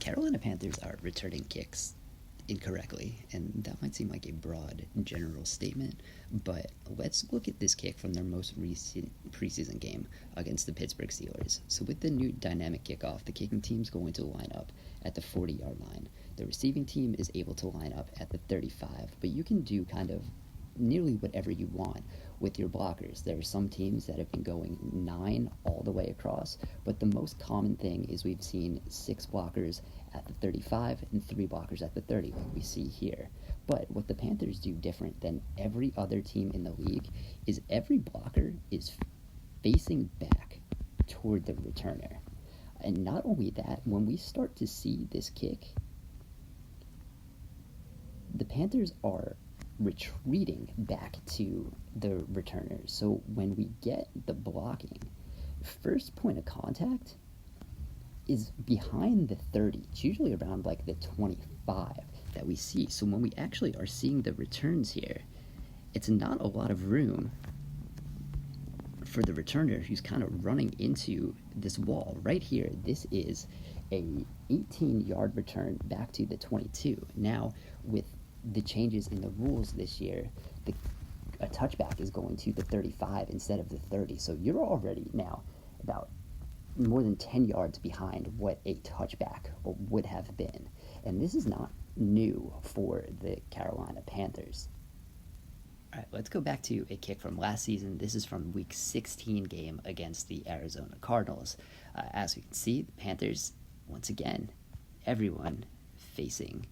Carolina Panthers are returning kicks incorrectly, and that might seem like a broad general statement, but let's look at this kick from their most recent preseason game against the Pittsburgh Steelers. So with the new dynamic kickoff, the kicking team's going to line up at the 40-yard line. The receiving team is able to line up at the 35, but you can do kind of nearly whatever you want with your blockers. There are some teams that have been going 9 all the way across, but the most common thing is we've seen 6 blockers at the 35 and 3 blockers at the 30, like we see here. But what the Panthers do different than every other team in the league is every blocker is facing back toward the returner. And not only that, when we start to see this kick, the Panthers are retreating back to the returners. So when we get the blocking, first point of contact is behind the 30. It's usually around like the 25 that we see. So when we actually are seeing the returns here, it's not a lot of room for the returner who's kind of running into this wall. Right here, this is a 18-yard return back to the 22. Now, with the changes in the rules this year, a touchback is going to the 35 instead of the 30. So you're already now about more than 10 yards behind what a touchback would have been. And this is not new for the Carolina Panthers. All right, let's go back to a kick from last season. This is from Week 16 game against the Arizona Cardinals. As we can see, the Panthers, once again, everyone facing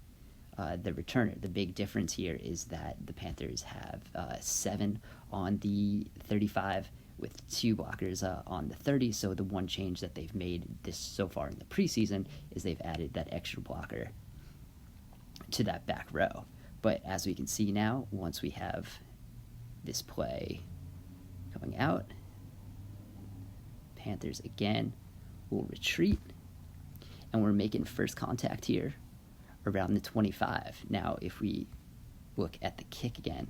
the returner. The big difference here is that the Panthers have 7 on the 35 with 2 blockers on the 30. So the one change that they've made this so far in the preseason is they've added that extra blocker to that back row. But as we can see now, once we have this play coming out, Panthers again will retreat, and we're making first contact here around the 25. Now, if we look at the kick again,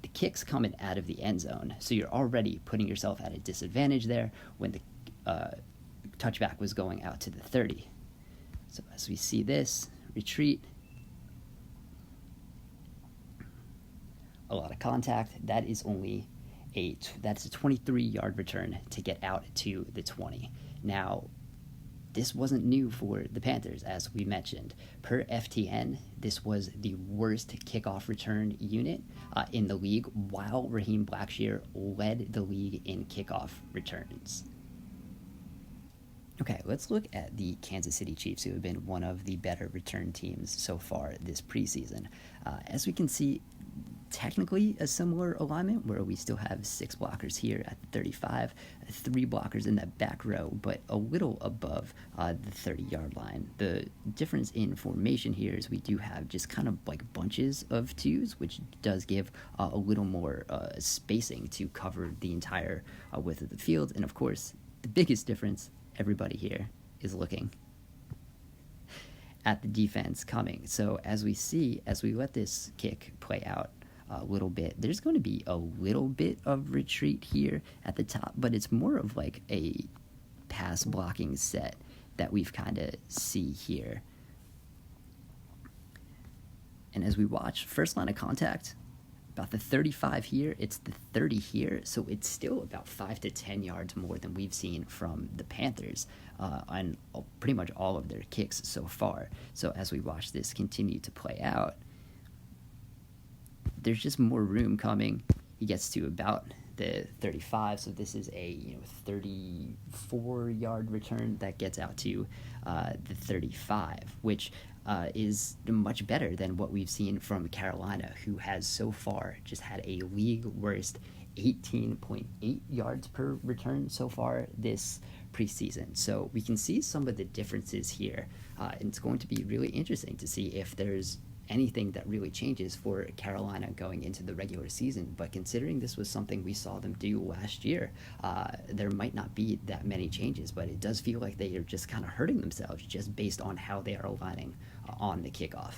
the kick's coming out of the end zone, so you're already putting yourself at a disadvantage there when the touchback was going out to the 30. So as we see this, retreat, a lot of contact. That is only that's a 23-yard return to get out to the 20. Now, this wasn't new for the Panthers, as we mentioned. Per FTN, this was the worst kickoff return unit in the league, while Raheem Blackshear led the league in kickoff returns. Okay, let's look at the Kansas City Chiefs, who have been one of the better return teams so far this preseason. As we can see, technically a similar alignment where we still have 6 blockers here at the 35, 3 blockers in that back row, but a little above the 30-yard line. The difference in formation here is we do have just kind of like bunches of 2s, which does give a little more spacing to cover the entire width of the field. And of course, the biggest difference, everybody here is looking at the defense coming. So as we see, as we let this kick play out a little bit, there's going to be a little bit of retreat here at the top, but it's more of like a pass blocking set that we've kind of see here. And as we watch, first line of contact, about the 35 here, it's the 30 here, so it's still about 5 to 10 yards more than we've seen from the Panthers on pretty much all of their kicks so far. So as we watch this continue to play out, there's just more room coming. He gets to about the 35, so this is a 34-yard return that gets out to the 35, which is much better than what we've seen from Carolina, who has so far just had a league worst 18.8 yards per return so far this preseason. So we can see some of the differences here, and it's going to be really interesting to see if there's anything that really changes for Carolina going into the regular season. But considering this was something we saw them do last year, there might not be that many changes, but it does feel like they are just kind of hurting themselves just based on how they are aligning on the kickoff.